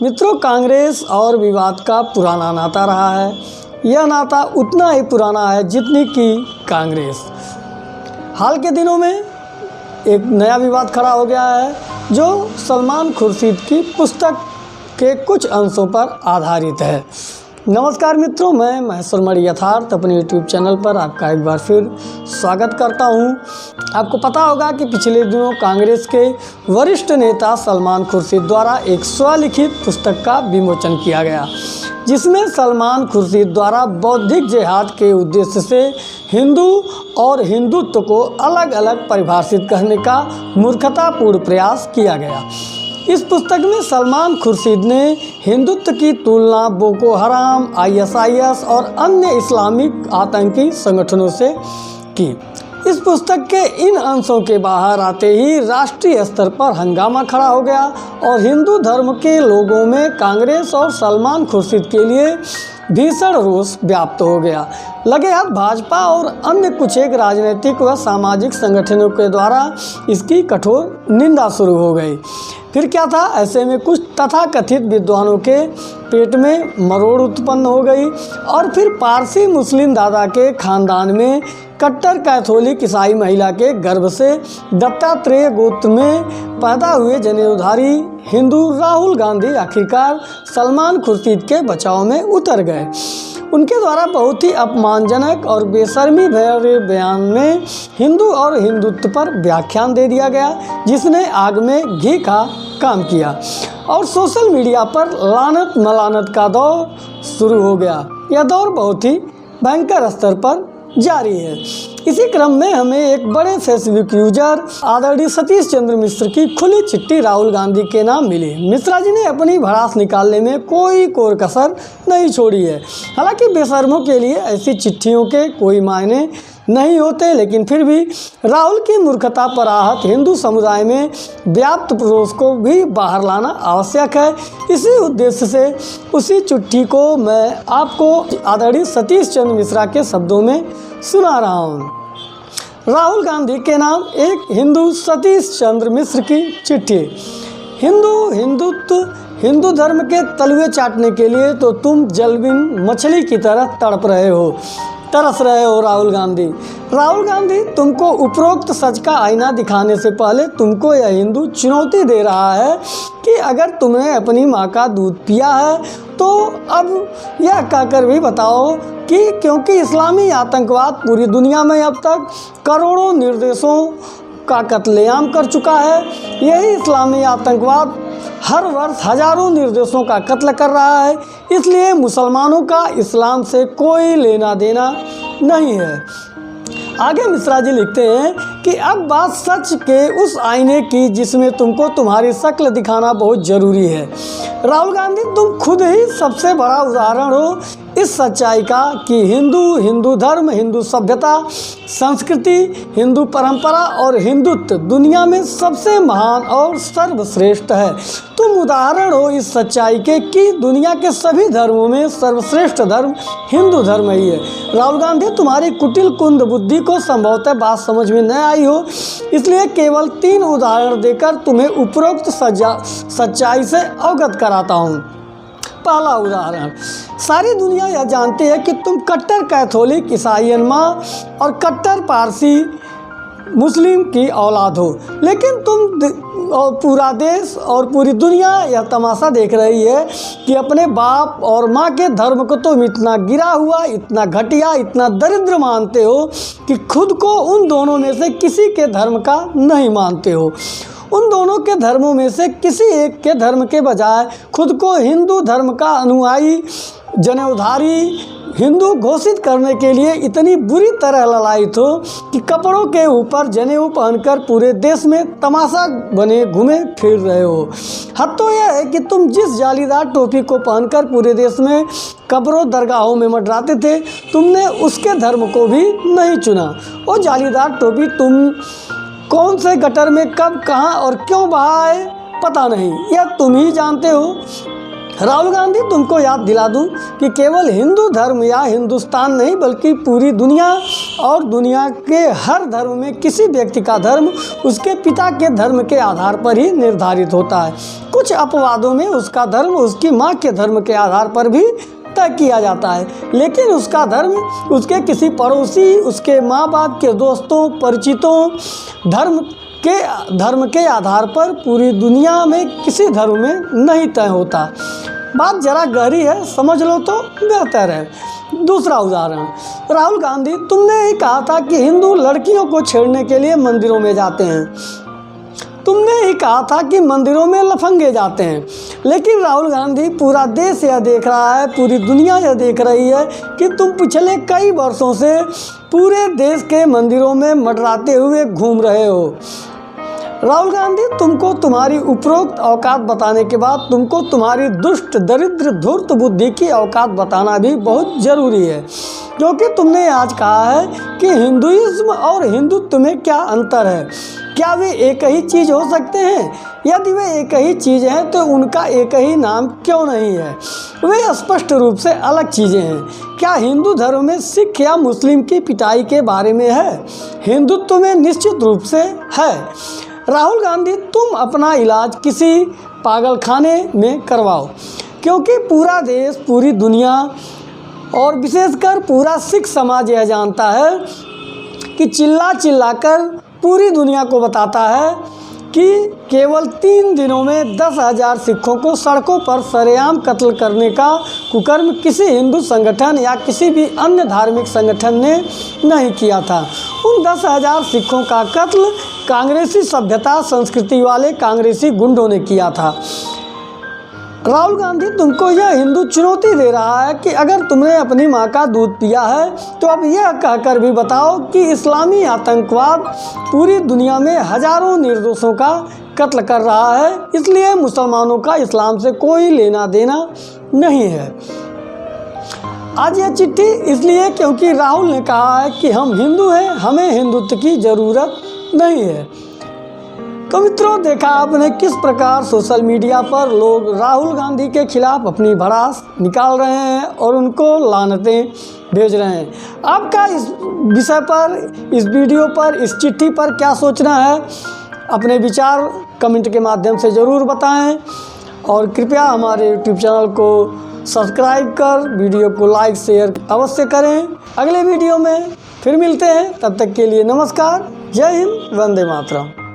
मित्रों, कांग्रेस और विवाद का पुराना नाता रहा है। यह नाता उतना ही पुराना है जितनी कि कांग्रेस। हाल के दिनों में एक नया विवाद खड़ा हो गया है जो सलमान खुर्शीद की पुस्तक के कुछ अंशों पर आधारित है। नमस्कार मित्रों, मैं महेश्वर मणि यथार्थ अपने YouTube चैनल पर आपका एक बार फिर स्वागत करता हूं। आपको पता होगा कि पिछले दिनों कांग्रेस के वरिष्ठ नेता सलमान खुर्शीद द्वारा एक स्वलिखित पुस्तक का विमोचन किया गया, जिसमें सलमान खुर्शीद द्वारा बौद्धिक जिहाद के उद्देश्य से हिंदू और हिंदुत्व को अलग अलग परिभाषित करने का मूर्खतापूर्ण प्रयास किया गया। इस पुस्तक में सलमान खुर्शीद ने हिंदुत्व की तुलना बोको हराम, ISIS और अन्य इस्लामिक आतंकी संगठनों से की। इस पुस्तक के इन अंशों के बाहर आते ही राष्ट्रीय स्तर पर हंगामा खड़ा हो गया और हिंदू धर्म के लोगों में कांग्रेस और सलमान खुर्शीद के लिए भीषण रोष व्याप्त हो गया। लगे हाथ भाजपा और अन्य कुछ एक राजनीतिक व सामाजिक संगठनों के द्वारा इसकी कठोर निंदा शुरू हो गई। फिर क्या था, ऐसे में कुछ तथाकथित विद्वानों के पेट में मरोड़ उत्पन्न हो गई और फिर पारसी मुस्लिम दादा के खानदान में कट्टर कैथोलिक ईसाई महिला के गर्भ से दत्तात्रेय गोत्र में पैदा हुए जनेऊधारी हिंदू राहुल गांधी आखिरकार सलमान खुर्शीद के बचाव में उतर गए। उनके द्वारा बहुत ही अपमानजनक और बेशर्मी भरे बयान में हिंदू और हिंदुत्व पर व्याख्यान दे दिया गया, जिसने आग में घी का काम किया और सोशल मीडिया पर लानत मलानत का दौर शुरू हो गया। यह दौर बहुत ही भयंकर स्तर पर जारी है। इसी क्रम में हमें एक बड़े फेसबुक यूजर आदरणीय सतीश चंद्र मिश्र की खुली चिट्ठी राहुल गांधी के नाम मिली। मिश्रा जी ने अपनी भड़ास निकालने में कोई कोर कसर नहीं छोड़ी है। हालांकि बेशर्मों के लिए ऐसी चिट्ठियों के कोई मायने नहीं होते, लेकिन फिर भी राहुल की मूर्खता पर आहत हिंदू समुदाय में व्याप्त रोष को भी बाहर लाना आवश्यक है। इसी उद्देश्य से उसी चिट्ठी को मैं आपको आदरणीय सतीश चंद्र मिश्रा के शब्दों में सुना रहा हूँ। राहुल गांधी के नाम एक हिंदू सतीश चंद्र मिश्र की चिट्ठी। हिंदुत्व हिंदू धर्म के तलवे चाटने के लिए तो तुम जलबिन मछली की तरह तरस रहे हो राहुल गांधी, तुमको उपरोक्त सच का आईना दिखाने से पहले तुमको यह हिंदू चुनौती दे रहा है कि अगर तुमने अपनी माँ का दूध पिया है तो अब यह कहकर भी बताओ कि क्योंकि इस्लामी आतंकवाद पूरी दुनिया में अब तक करोड़ों निर्देशों का कत्लेआम कर चुका है। यही इस्लामी आतंकवाद हर वर्ष हजारों निर्दोषों का कत्ल कर रहा है, इसलिए मुसलमानों का इस्लाम से कोई लेना देना नहीं है। आगे मिश्रा जी लिखते हैं कि अब बात सच के उस आईने की जिसमें तुमको तुम्हारी शक्ल दिखाना बहुत ज़रूरी है। राहुल गांधी, तुम खुद ही सबसे बड़ा उदाहरण हो इस सच्चाई का कि हिंदू धर्म, हिंदू सभ्यता, संस्कृति, हिंदू परंपरा और हिंदुत्व दुनिया में सबसे महान और सर्वश्रेष्ठ है। तुम उदाहरण हो इस सच्चाई के कि दुनिया के सभी धर्मों में सर्वश्रेष्ठ धर्म हिंदू धर्म ही है। राहुल गांधी, तुम्हारी कुटिल कुंद बुद्धि को संभवतः बात समझ में न आई हो, इसलिए केवल 3 उदाहरण देकर तुम्हें उपरोक्त सच्चाई से अवगत कराता हूँ। पहला उदाहरण, सारी दुनिया यह जानती है कि तुम कट्टर कैथोलिक ईसाई माँ और कट्टर पारसी मुस्लिम की औलाद हो, लेकिन तुम और पूरा देश और पूरी दुनिया यह तमाशा देख रही है कि अपने बाप और माँ के धर्म को तुम इतना गिरा हुआ, इतना घटिया, इतना दरिद्र मानते हो कि खुद को उन दोनों में से किसी के धर्म का नहीं मानते हो। उन दोनों के धर्मों में से किसी एक के धर्म के बजाय खुद को हिंदू धर्म का अनुयायी, जनेऊधारी हिंदू घोषित करने के लिए इतनी बुरी तरह ललायित हो कि कपड़ों के ऊपर जनेऊ पहनकर पूरे देश में तमाशा बने घूमे फिर रहे हो। हद तो यह है कि तुम जिस जालीदार टोपी को पहनकर पूरे देश में कब्रों दरगाहों में मंडराते थे, तुमने उसके धर्म को भी नहीं चुना। वो जालीदार टोपी तुम कौन से गटर में कब, कहाँ और क्यों बहा है पता नहीं, यह तुम ही जानते हो। राहुल गांधी, तुमको याद दिला दूं कि केवल हिंदू धर्म या हिंदुस्तान नहीं बल्कि पूरी दुनिया और दुनिया के हर धर्म में किसी व्यक्ति का धर्म उसके पिता के धर्म के आधार पर ही निर्धारित होता है। कुछ अपवादों में उसका धर्म उसकी माँ के धर्म के आधार पर भी तय किया जाता है, लेकिन उसका धर्म उसके किसी पड़ोसी, उसके माँ बाप के दोस्तों, परिचितों धर्म के आधार पर पूरी दुनिया में किसी धर्म में नहीं तय होता। बात जरा गहरी है, समझ लो तो बेहतर है। दूसरा उदाहरण, राहुल गांधी, तुमने ही कहा था कि हिंदू लड़कियों को छेड़ने के लिए मंदिरों में जाते हैं। तुमने ही कहा था कि मंदिरों में लफंगे जाते हैं, लेकिन राहुल गांधी, पूरा देश यह देख रहा है, पूरी दुनिया यह देख रही है कि तुम पिछले कई वर्षों से पूरे देश के मंदिरों में मंडराते हुए घूम रहे हो। राहुल गांधी, तुमको तुम्हारी उपरोक्त औकात बताने के बाद तुमको तुम्हारी दुष्ट, दरिद्र, धूर्त बुद्धि की औकात बताना भी बहुत ज़रूरी है, क्योंकि तुमने आज कहा है कि हिंदुइज्म और हिंदुत्व में क्या अंतर है। क्या वे एक ही चीज़ हो सकते हैं? यदि वे एक ही चीज़ हैं तो उनका एक ही नाम क्यों नहीं है? वे स्पष्ट रूप से अलग चीज़ें हैं। क्या हिंदू धर्म में सिख या मुस्लिम की पिटाई के बारे में है? हिंदुत्व में निश्चित रूप से है। राहुल गांधी, तुम अपना इलाज किसी पागलखाने में करवाओ, क्योंकि पूरा देश, पूरी दुनिया और विशेषकर पूरा सिख समाज यह जानता है कि चिल्ला कर पूरी दुनिया को बताता है कि केवल 3 दिनों में 10,000 सिखों को सड़कों पर सरेआम कत्ल करने का कुकर्म किसी हिंदू संगठन या किसी भी अन्य धार्मिक संगठन ने नहीं किया था। उन 10,000 सिखों का कत्ल कांग्रेसी सभ्यता संस्कृति वाले कांग्रेसी गुंडों ने किया था। राहुल गांधी, तुमको यह हिंदू चुनौती दे रहा है कि अगर तुमने अपनी माँ का दूध पिया है तो अब यह कहकर भी बताओ कि इस्लामी आतंकवाद पूरी दुनिया में हजारों निर्दोषों का कत्ल कर रहा है, इसलिए मुसलमानों का इस्लाम से कोई लेना देना नहीं है। आज यह चिट्ठी इसलिए क्योंकि राहुल ने कहा है कि हम हिंदू हैं, हमें हिंदुत्व की ज़रूरत नहीं है। तो मित्रों, देखा आपने किस प्रकार सोशल मीडिया पर लोग राहुल गांधी के खिलाफ अपनी भड़ास निकाल रहे हैं और उनको लानतें भेज रहे हैं। आपका इस विषय पर, इस वीडियो पर, इस चिट्ठी पर क्या सोचना है? अपने विचार कमेंट के माध्यम से ज़रूर बताएं और कृपया हमारे यूट्यूब चैनल को सब्सक्राइब कर वीडियो को लाइक शेयर अवश्य करें। अगले वीडियो में फिर मिलते हैं, तब तक के लिए नमस्कार, जय हिंद, वंदे मातरम।